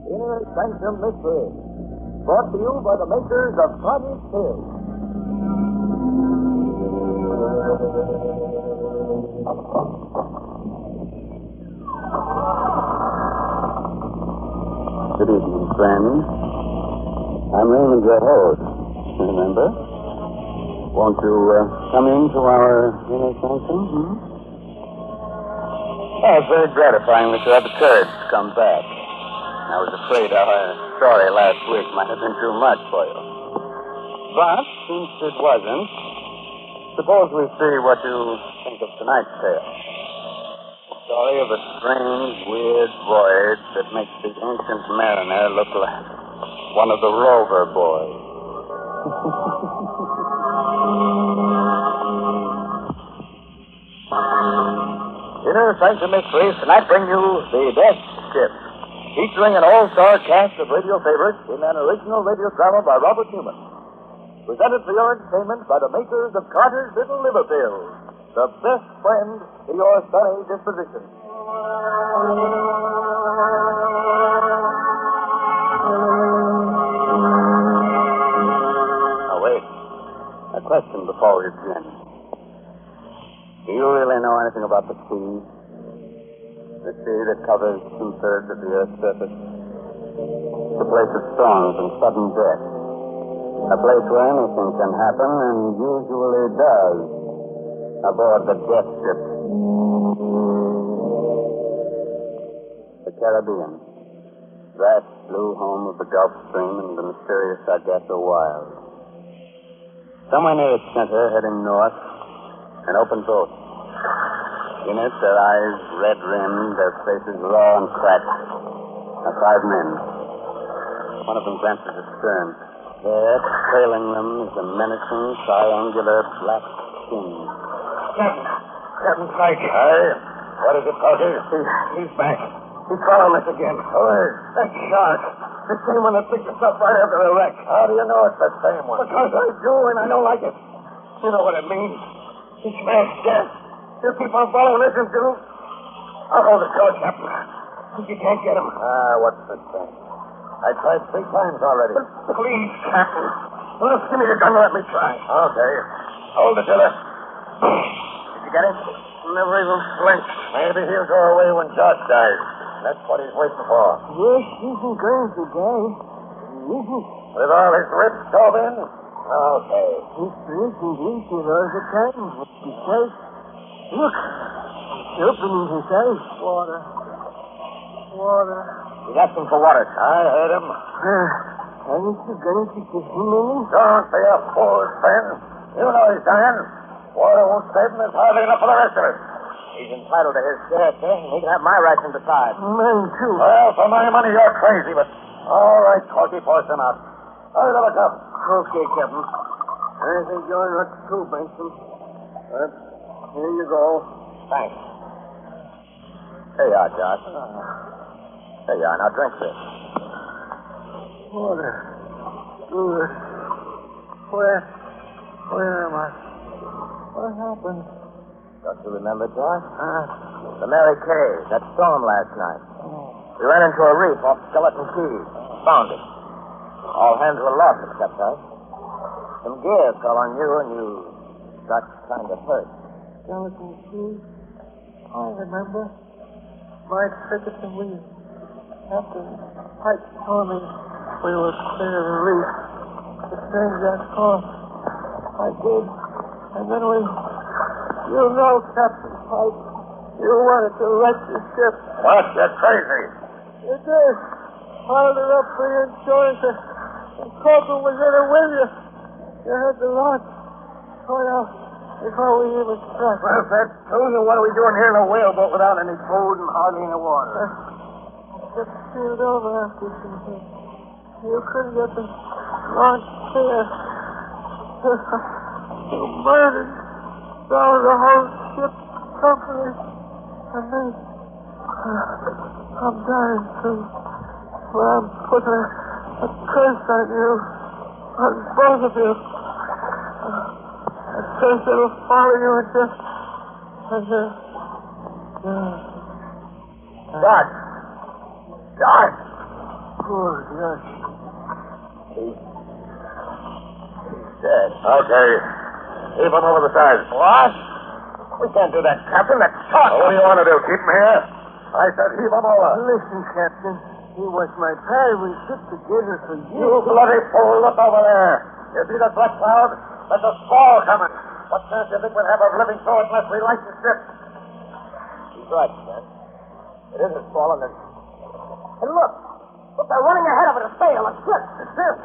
Inner Sanctum Mystery. Brought to you by the makers of Cottage Hill. Good evening, friends. I'm Raymond, your host. Remember? Won't you come into our inner sanctum? Oh, it's very gratifying that you had the courage to come back. I was afraid our story last week might have been too much for you. But, since it wasn't, suppose we see what you think of tonight's tale. The story of a strange, weird voyage that makes the ancient mariner look like one of the Rover boys. Inner Sanctum Mysteries tonight bring you The Death Ship, featuring an all-star cast of radio favorites in an original radio drama by Robert Newman. Presented for your entertainment by the makers of Carter's Little Liver Pills, the best friend to your sunny disposition. Now, wait. A question before we begin. Do you really know anything about the sea? The sea that covers 2/3 of the Earth's surface? It's a place of storms and sudden death. A place where anything can happen, and usually does, aboard the Death Ship. The Caribbean. Vast blue home of the Gulf Stream and the mysterious Sargasso Wild. Somewhere near its center, heading north, an open boat. In it, their eyes red-rimmed, their faces raw and cracked, are 5 men. One of them glances astern. There, trailing them, is a menacing, triangular black skin. Captain Pike. Aye? What is it, Porky? He's back. He's following us again. Who is? That shark. The same one that picked us up right after the wreck. How do you know it's the same one? Because I do, and I don't like it. You know what it means. He smashed gas. He'll keep on following us until... I'll hold the door, Captain. You can't get him. What's the thing? I tried 3 times already. Please, Captain. Well, give me the gun and let me try. Okay. Hold the tiller. Did you get him? Never even flinched. Maybe he'll go away when Josh dies. That's what he's waiting for. Yes, isn't going to die. Isn't. With all his ribs stove in? Okay. It's isn't easy all the time. Because, look, it's opening his eyes. Water. He's asking for water. I heard him. Haven't you going to give him any? Don't be a fool, Ben. You know he's dying. Water won't save him. There's hardly enough for the rest of us. He's entitled to his share, sir. He can have my ration besides. Mine, too. Well, for my money, you're crazy, but... All right, Corky, force him out. Hurry to the cup. Okay, Captain. I think you're not too, Benson. But here you go. Thanks. Here you are, Josh. There you are. Now drink this. Water. Good. Where am I? What happened? Don't you remember, Josh? The Mary Kay, that storm last night. We ran into a reef off Skeleton Key. Found it. All hands were lost except us. Some gear fell on you and you got kind of hurt. Skeleton Key? I remember. My ticket and we... After Pike told me we were clear of the reef, to change that course. I did. And then we... You know, Captain Pike, you wanted to wreck the ship. What? You're crazy. You did. Piled her up for your insurance, and Corbin was in it with you. You had the launch going out before we even struck. Well, if that's true, then what are we doing here in a whaleboat without any food and hardly any water? Just sealed over after something. You couldn't get the launch clear. You murdered down the whole ship company. And then I'm dying too. Well, I'm putting a curse on you. On both of you. A curse that'll follow you until... Josh! Poor Gus. He's dead. Okay. Heave him over the side. What? We can't do that, Captain. That's shot. What do you want to do? Keep him here? I said heave him over. Listen, Captain. He was my pal. We shipped together for You years. bloody fool. Look over there. You see that black cloud? There's a squall coming. What chance do you think we'll have of living through it unless we light the ship? He's right, Stan. It is a squall, and there's... Hey, look! Look, they're running ahead of it, a sail, a ship. The ship.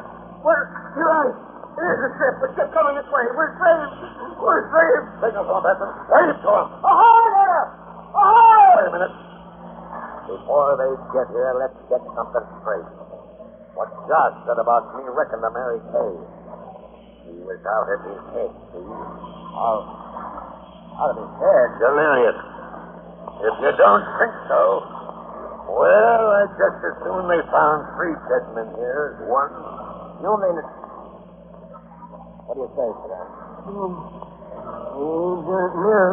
You're right. It is a ship. The ship coming this way. We're saved. We're saved. Signal to him, Benson. Wave to him. Ahoy there! Ahoy! Wait a minute. Before they get here, let's get something straight. What Josh said about me wrecking the Mary Kay. He was out at his head, see? Out of his head? Delirious. If you don't think so, well, I'd just as soon they found 3 dead men here as 1. You mean it? What do you say, Stan? I don't know.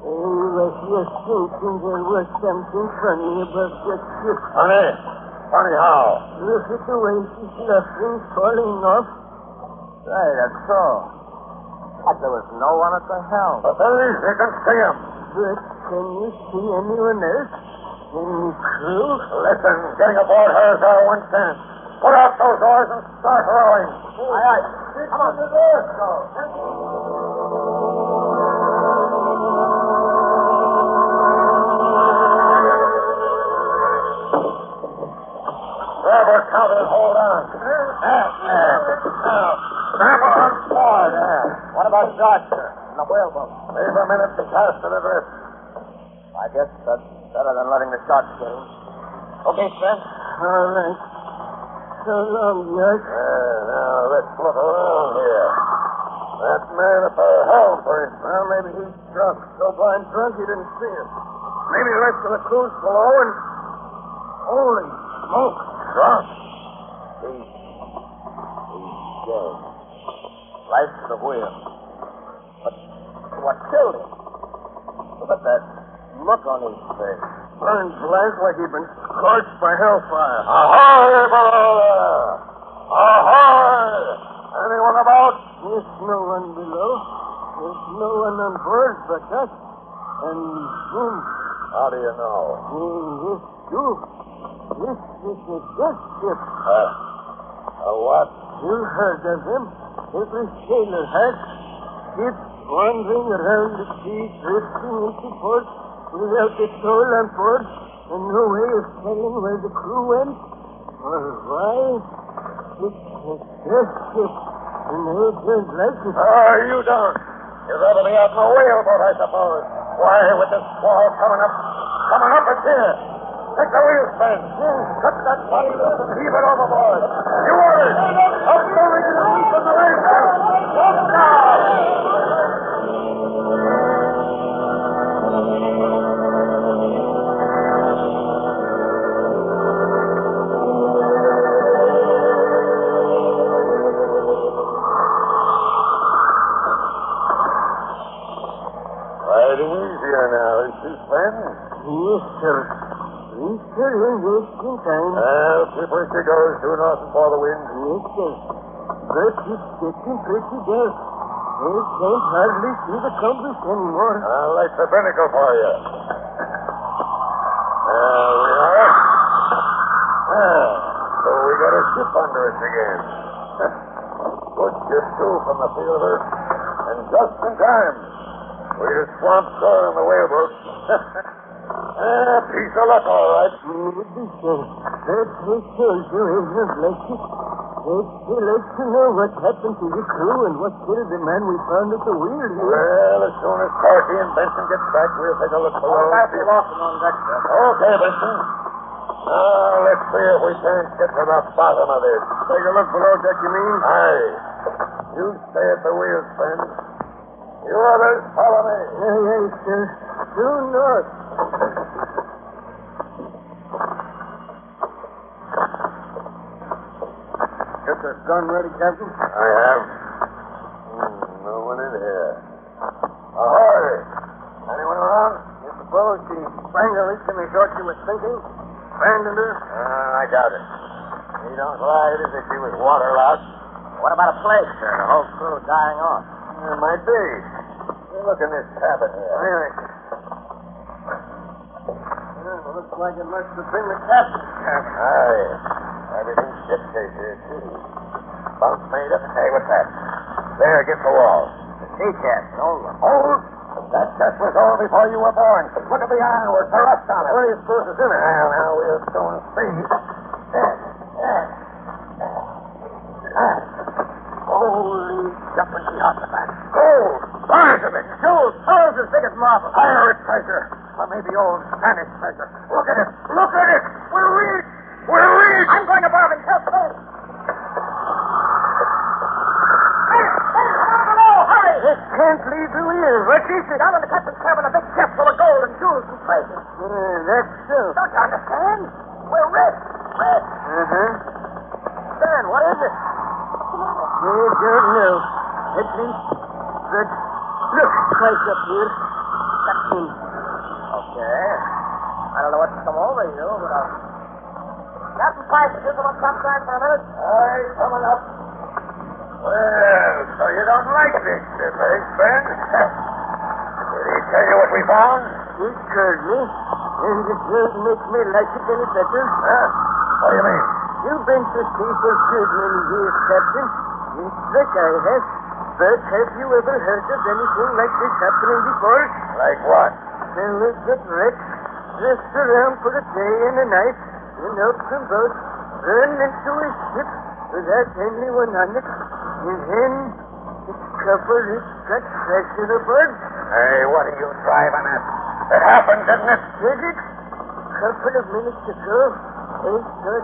I was just thinking there was something funny about that ship. Funny? Funny how? Look at the way she's luffing, falling off. Right, that's so. But there was no one at the helm. But there is. You can see him. But can you see anyone else? Any crew? Listen, getting aboard her is our one chance. Put out those oars and start rowing. Aye, aye. Come on. Let's go. Robert, counter and hold on. Now, grab on board. What about Josh, sir? In the whaleboat? Leave a minute to cast it adrift. I guess that's better than letting the sharks get him. Okay, Stan. All right. So long, Gus. Now, let's look around here. That man at the helm, for instance. Well, maybe he's drunk. So blind drunk he didn't see him. Maybe the rest of the crew's below and... Holy smoke. Drunk. He's dead. Right to the wheel. But what killed him? Look at that look on his face. Burned black like he'd been scorched by hellfire. Ahoy, below there! Ahoy! Anyone about? There's no one below. There's no one on board but us. And him. How do you know? This too. This is a death ship. A what? You heard of them. Every sailor has. Ships wandering around the sea, drifting into port without a soul on board, and no way of telling where the crew went or why. It's a death ship, and they don't like it. You don't. You'd rather be out in a whaleboat, I suppose. Why, with this squall coming up it's here. Take the wheel span. Cut that body loose and heave it overboard. You orders. Up the rig and from the race. Up now. Riding easier now, is she, Sven? Yes, sir. We still in wasting time. Well, keep where she goes, due north and for the wind. Yes, sir. But it's getting pretty dark. I can't hardly see the compass anymore. I'll light the binnacle for you. There we are. So we got a ship under us again. Good ship, too, from the feel of her. And just in time. We just swamped shore on the whaleboat. Piece of luck, all right. Maybe, sir. But I told you I don't like it. I'd still like to know what happened to the crew and what killed the man we found at the wheel here. Well, as soon as Corky and Benson get back, we'll take a look below. I'll be walking on deck, sir. Okay, Benson. Now, let's see if we can't get to the bottom of this. Take a look below deck, you mean? Aye. You stay at the wheel, friend. You others, follow me. Aye, aye, sir. Due north. Get the gun ready, Captain? I have. No one in here. Ahoy! Anyone around? You suppose she sprang the leak in the short she was sinking? Abandoned her? I doubt it. He don't lie as if he was waterlogged. What about a plague, sir? The whole crew dying off. It might be. Hey, look in this cabin here. Looks like it must have been the captain's cabin. Aye. Everything's shipshape here, too. Bunks made up. Hey, what's that? There against the wall. The sea chest, an old one. Old? That chest was old before you were born. Look at the ironwork, the rust on it. What do you suppose is in it? Well, now we'll soon see. Holy jumping Jehoshaphat. Gold! Bars of it! Jewels, pearls as big as marble. Pirate treasure! Or maybe old Spanish treasure. Look at it! Look at it! We're rich! We're rich! I'm going to Barb and help Hey, come on below! Hurry! It can't leave the wheel. What is it? Down in the captain's cabin, a big chest full of gold and jewels and treasure. That's so. Don't you understand? We're rich! Rich! Stan, what is it? I don't know. At least, but look, twice up here. Captain. Okay. I don't know what's come over you, but Captain Price, would you come on topside for a minute? Aye, coming up. Well, so you don't like this ship, eh, Ben? Did he tell you what we found? He told me, and it doesn't make me like it any better. Huh? What do you mean? You've been to sea for good many years, Captain. Yes, like I have. But have you ever heard of anything like this happening before? Like what? Then we get wrecked, dressed around for a day and a night, and out from boat, run into a ship without anyone on it, and then discover it's got treasure aboard. Hey, what are you driving at? It happened, didn't it? Did it? Couple of minutes ago, I saw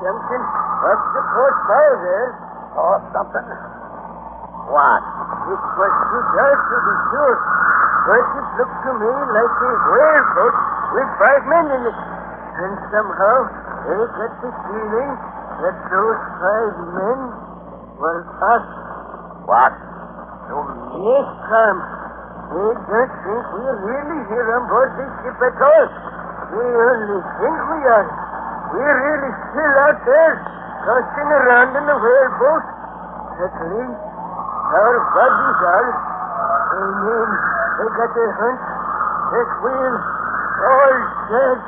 something off the port bow there. Saw something? What? It was too dark to be sure, but it looked to me like a whaleboat with 5 men in it. And somehow, I got the feeling that those 5 men were us. What? Yes, Tom. I don't think we're really here on board this ship at all. We only think we are. We're really still out there, tossing around in the whaleboat. At least, our bodies are. I mean, I got a hunch that we're all dead.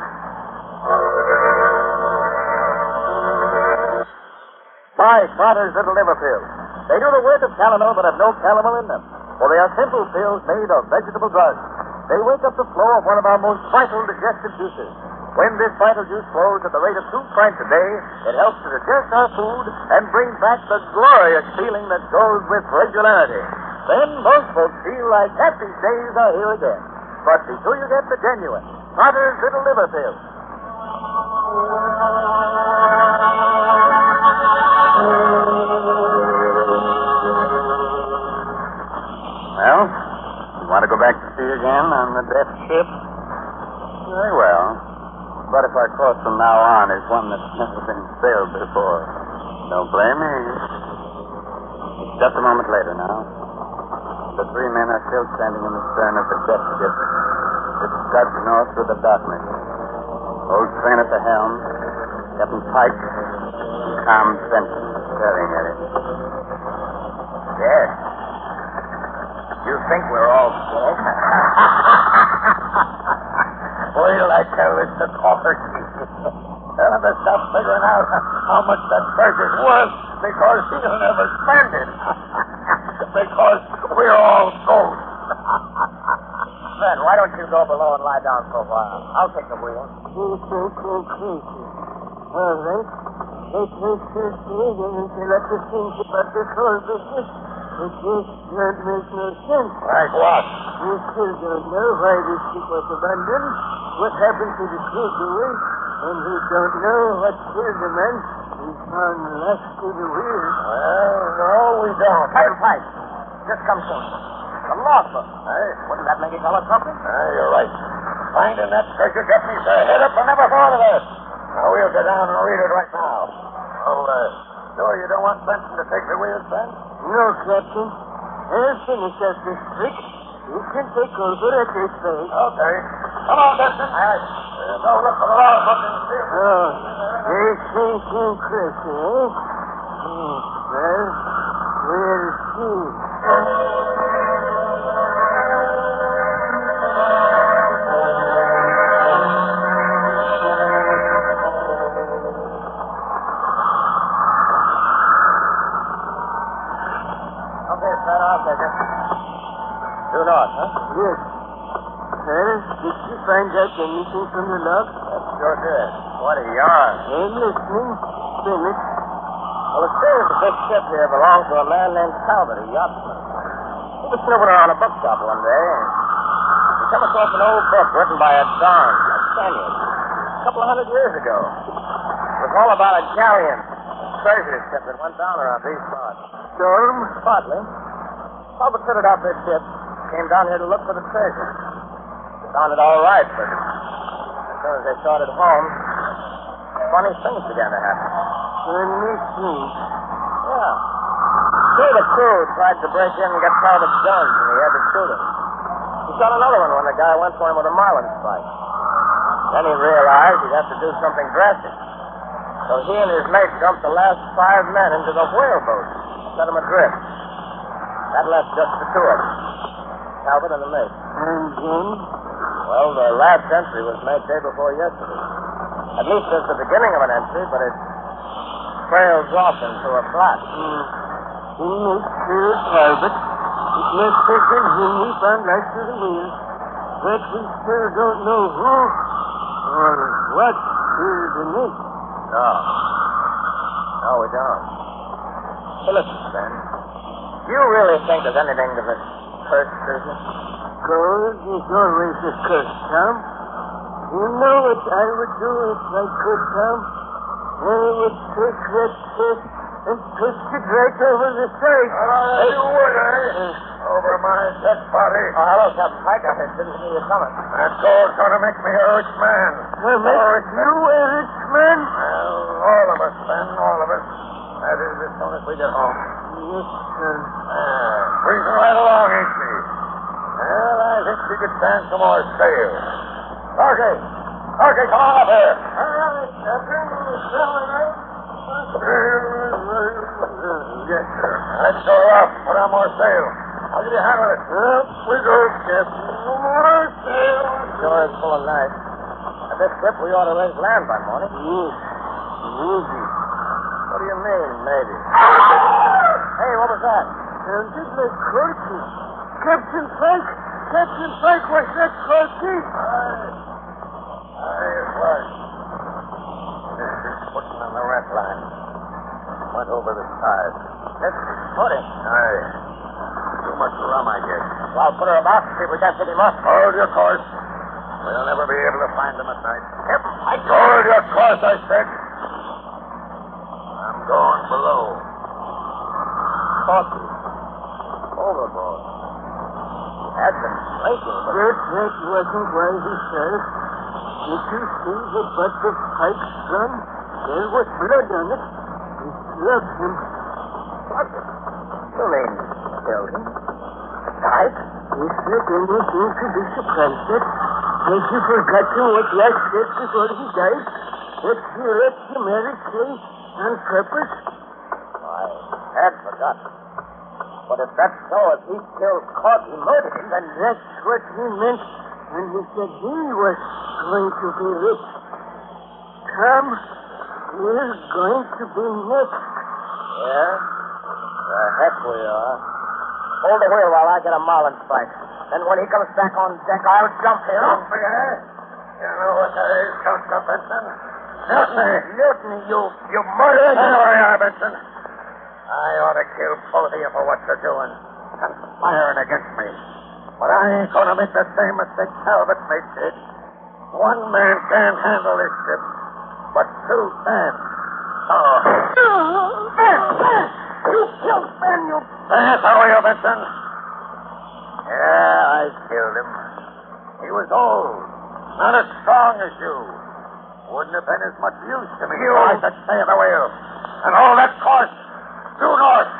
My father's little liver pills. They do the work of calomel but have no calomel in them, for they are simple pills made of vegetable drugs. They wake up the flow of one of our most vital digestive juices. When this vital juice flows at the rate of 2 pints a day, it helps to digest our food and brings back the glorious feeling that goes with regularity. Then most folks feel like happy days are here again. But be sure you get the genuine Father's Little Liver Pills. Well, you want to go back to sea again on the death ship? Very well. But if our course from now on is one that's never been sailed before, don't blame me. It's just a moment later now. The 3 men are still standing in the stern of the death ship. It scuds north through the darkness. Old Train at the helm, Captain Pike, and Tom Benson staring at it. Yes. You think we're all dead? Wait till I tell this to Coffert. Tell him to stop figuring out how much that treasure's worth because he'll never spend it. Because we're all ghosts. Fred, why don't you go below and lie down for a while? I'll take the wheel. You think you're crazy. All right. It makes you see until I to think about this whole business. It just don't make no sense. Like what? You still don't know why this ship was abandoned, what happened to the crew, and we don't know what killed the man we found last to the wheel. Well, no, we don't. Captain Pike, just come soon. The logbook. Hey? Wouldn't that make you tell us something? You're right. Finding that treasure got me so head up I never thought of that. Now, we'll go down and read it right now. Oh, sure you don't want Benson to take the wheel, Ben? No, Captain. I'll finish up this trick. You can take over at this place. Okay. Come on, Benson. All right. We'll go look for the logbook and see if Oh, thinking quick, eh? Well, we'll see. Okay, Fred, I'll take it. Due north, huh? Yes. Well, did you find out anything from the log? That sure did. What a yarn. I'm listening. Finish. Well, it seems the big ship here belonged to a man named Talbot, a yachtsman. He was snooping around a bookshop one day, and he came across an old book written by a Don, a Spaniard, a couple of 100 years ago. It was all about a galleon, a treasure ship that went down around these parts. Storm? Partly. Talbot fitted out this ship, came down here to look for the treasure. Sounded all right, but as soon as they started home, funny things began to happen. Anything. Yeah. Two of the crew tried to break in and get Talbot's guns, and he had to shoot him. He shot another one when the guy went for him with a marlin spike. Then he realized he'd have to do something drastic. So he and his mate dumped the last 5 men into the whaleboat, set them adrift. That left just the two of them, Talbot and the mate. And then? Well, the last entry was made day before yesterday. At least it's the beginning of an entry, but it trails off into a flat. Mr. Talbot, it must have been him we found last to the wheel. But we still don't know who or what killed the mate. No. No, we don't. Hey, listen, Ben. Do you really think there's anything to this cursed business? Gold is always a curse, Tom. You know what I would do if I could, Tom? I would take that fish and twist it right over the side. You would, eh? Over my dead body. Oh, hello, Captain Pike. I didn't see you coming. That gold's gonna make me a rich man. Well, make you a rich man? Well, all of us, Ben, all of us. That is, as soon as we get home. Yes, sir. Breezing right along, ain't she? Well, I think we could stand some more sail. Okay. Okay, come on up here. All right, Captain. Yes, sir. Let's go up. Put on more sail. I'll give you a hand with it. Up we go, Captain. More sail. Sure is full of night. At this trip, we ought to raise land by morning. Yes. Maybe. What do you mean, maybe? Hey, what was that? Sounded like Corky. Captain Pike! Captain Pike, was that Corky? Aye, it was. This is footing on the rat line. Went over the side. This footing. Aye. Too much rum, I guess. Well, put her about, see if we can't pick him up. Hold your course. We'll never be able to find them at night. Captain Pike. Hold your course, I said. I'm going below. Corky. Overboard. Had been drinking, but... That wasn't why he fell. Did you see the butt of Pike's gun? There was blood on it. He slugged him. What? You mean killed him? Pike? Is there anything to be surprised at? Has he forgotten what Jack said before he died? That he left the marriage place on purpose? I had forgotten. But if that's so, if he killed Corky, murdered him, then That's what he meant when he said he was going to be rich. Tom, we're going to be next. yeah? The heck we are. Hold the wheel while I get a marlin spike. Then when he comes back on deck, I'll jump him. You know what that is, Councilor Benson? Mutiny, you murderer. There we are, Benson. I ought to kill both of you for what you're doing. Conspiring against me. But I ain't going to make the same mistake Talbot made did. One man can't handle this ship, but two can. Oh. You killed Ben, you... That's how are you, Benson? Yeah, I killed him. He was old, not as strong as you. Wouldn't have been as much use to me if I could stay at the wheel. And all that course, due north.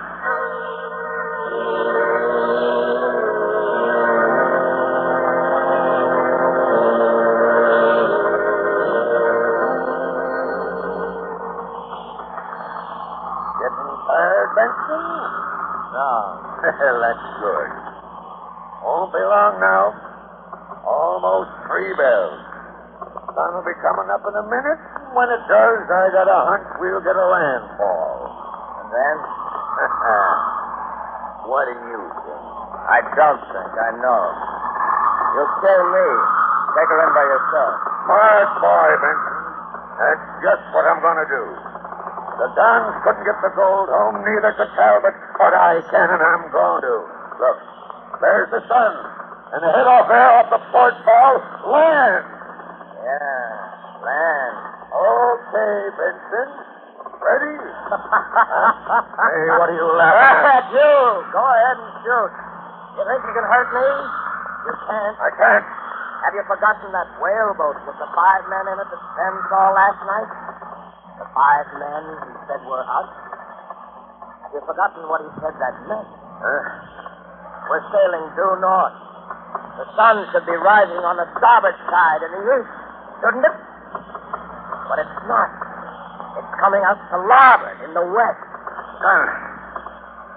Benson? No. Well, that's good. Won't be long now. Almost 3 bells. Sun will be coming up in a minute. When it does, I got a hunch we'll get a landfall. And then? What do you think? I don't think. I know. You'll kill me. Take her in by yourself. Smart boy, Benson. That's just what I'm going to do. The Dons couldn't get the gold home, neither could Talbot, but I can and I'm going to. Look, there's the sun. And ahead off there, off the port bow, land. Yeah, land. Okay, Benson. Ready? Hey, what are you laughing at? You! Go ahead and shoot. You think you can hurt me? You can't. I can't. Have you forgotten that whaleboat with the 5 men in it that Ben saw last night? The 5 men he said were us? Have you forgotten what he said that meant? We're sailing due north. The sun should be rising on the starboard side in the east, shouldn't it? But it's not. It's coming out to larboard in the west. Sun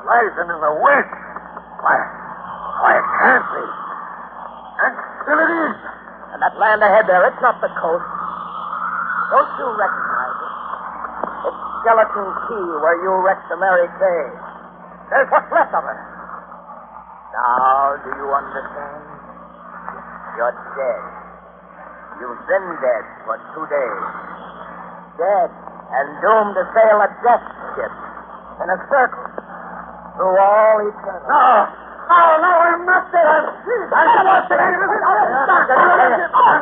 rising in the west. Why, it can't be. And still it is. And that land ahead there, it's not the coast. Don't you recognize it? It's Skeleton Key where you wrecked the Mary Kay. There's what's left of her. Now, do you understand? You're dead. You've been dead for 2 days. Dead and doomed to sail a death ship in a circle through all eternity. No, I'm not dead. I'm not dead. I'm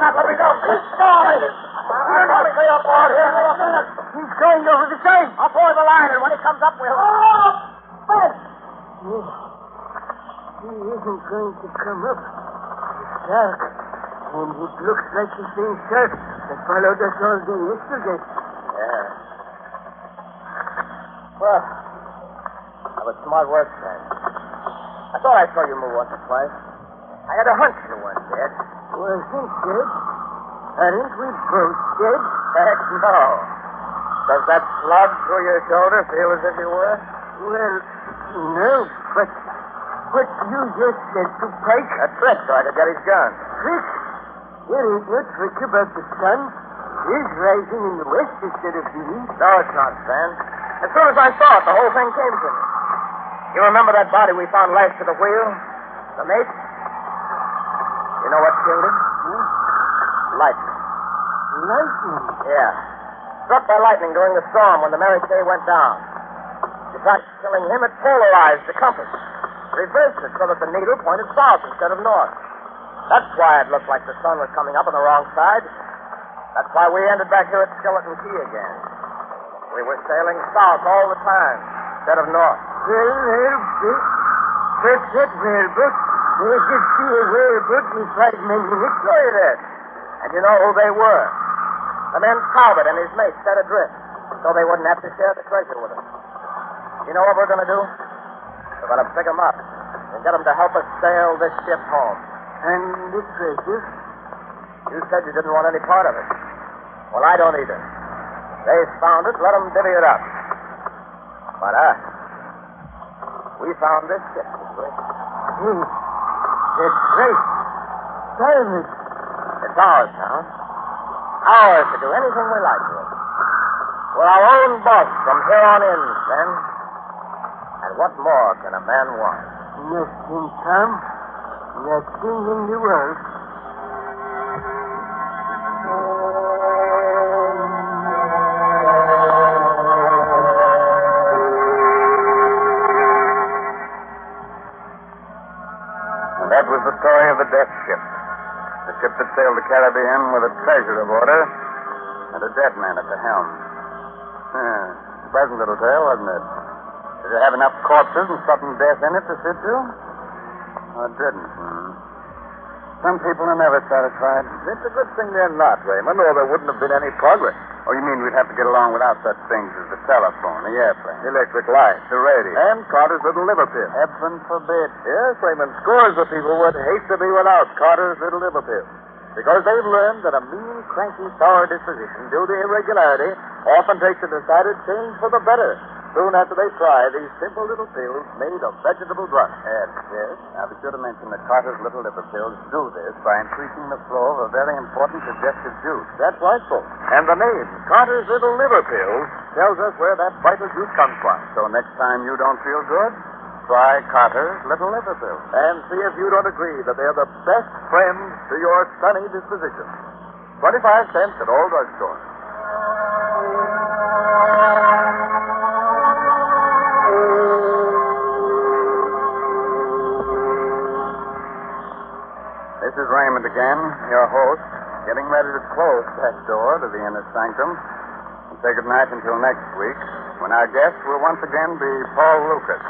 not letting go. I'm not stay up on here. He's going over the same. I'll pour the line, and when he comes up, we'll... Oh, Ben! He isn't going to come up. It's dark, and it looks like the same shark that followed us all day yesterday. Yeah. Well, that was smart work, Ben. I thought I saw you move once or twice. I had a hunch you weren't dead. Wasn't dead? Aren't we both dead? Heck no. Does that slug through your shoulder feel as if you were? Well, no, but you just said to Pike. A trick so I could get his gun. Trick? There ain't no trick about the sun. It's rising in the west instead of the east. No, it's not, Ben. As soon as I saw it, the whole thing came to me. You remember that body we found lashed to the wheel? The mate? You know what killed him? Lightning. Lightning? Yeah. Struck by lightning during the storm when the Mary Kay went down. Besides killing him, it polarized the compass. Reversed it so that the needle pointed south instead of north. That's why it looked like the sun was coming up on the wrong side. That's why we ended back here at Skeleton Key again. We were sailing south all the time instead of north. Well, but that whaleboat, I could see a whaleboat with 5 men in it. Sure you did. And you know who they were. The men Talbot and his mate set adrift so they wouldn't have to share the treasure with us. You know what we're going to do? We're going to pick them up and get them to help us sail this ship home. And the treasure? You said you didn't want any part of it. Well, I don't either. They found it, let them divvy it up. But us, we found this ship, didn't we? That's right. Talbot. It's ours now. Ours to do anything we like with. We're our own boss from here on in, then. And what more can a man want? Nothing, Tom. Nothing in the world. And that was the story of the death ship. The ship that sailed the Caribbean with a treasure aboard her and a dead man at the helm. Pleasant little tale, wasn't it? Did it have enough corpses and sudden death in it to sit to? Oh, it didn't. Some people are never satisfied. It's a good thing they're not, Raymond, or there wouldn't have been any progress. Oh, you mean we'd have to get along without such things as the telephone, the airplane, Electric light. the radio? And Carter's little liver pill. Heaven forbid. Yes, Raymond, scores of people would hate to be without Carter's little liver pill. Because they've learned that a mean, cranky, sour disposition due to irregularity often takes a decided change for the better soon after they try these simple little pills made of vegetable drugs. Yes. Now, be sure to mention that Carter's Little Liver Pills do this by increasing the flow of a very important digestive juice. That's right, folks. And the name, Carter's Little Liver Pills, tells us where that vital juice comes from. So next time you don't feel good, try Carter's Little Liver Pills. And see if you don't agree that they're the best friend to your sunny disposition. 25 cents at all drugstores. This is Raymond again, your host, getting ready to close that door to the inner sanctum and say goodnight until next week, when our guest will once again be Paul Lucas.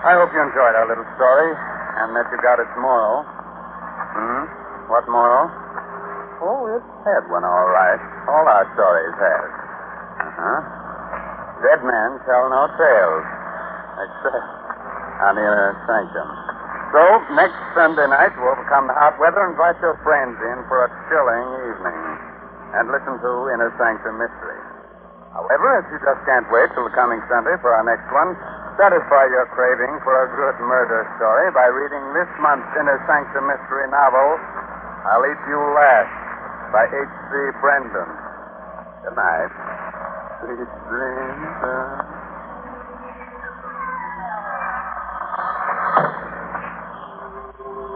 I hope you enjoyed our little story and that you got its moral. What moral? Oh, it had one, all right. All our stories have. Dead men tell no tales, except on the inner sanctum. So, next Sunday night, to overcome the hot weather, invite your friends in for a chilling evening and listen to Inner Sanctum Mystery. However, if you just can't wait till the coming Sunday for our next one, satisfy your craving for a good murder story by reading this month's Inner Sanctum Mystery novel, I'll Eat You Last, by H.C. Brendan. Good night. Sweet dreams.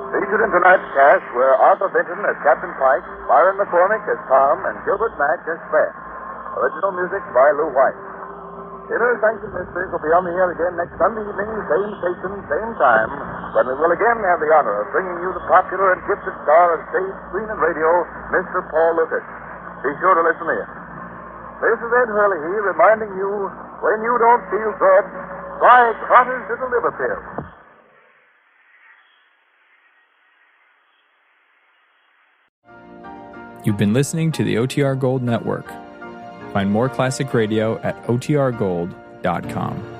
Featured in tonight's cast were Arthur Benton as Captain Pike, Myron McCormick as Tom, and Gilbert Mack as Fred. Original music by Lou White. Inner Sanctum Mysteries will be on the air again next Sunday evening, same station, same time, when we will again have the honor of bringing you the popular and gifted star of stage, screen, and radio, Mr. Paul Lucas. Be sure to listen in. This is Ed Hurley reminding you, when you don't feel good, try Carter's Little Liver Pills. You've been listening to the OTR Gold Network. Find more classic radio at otrgold.com.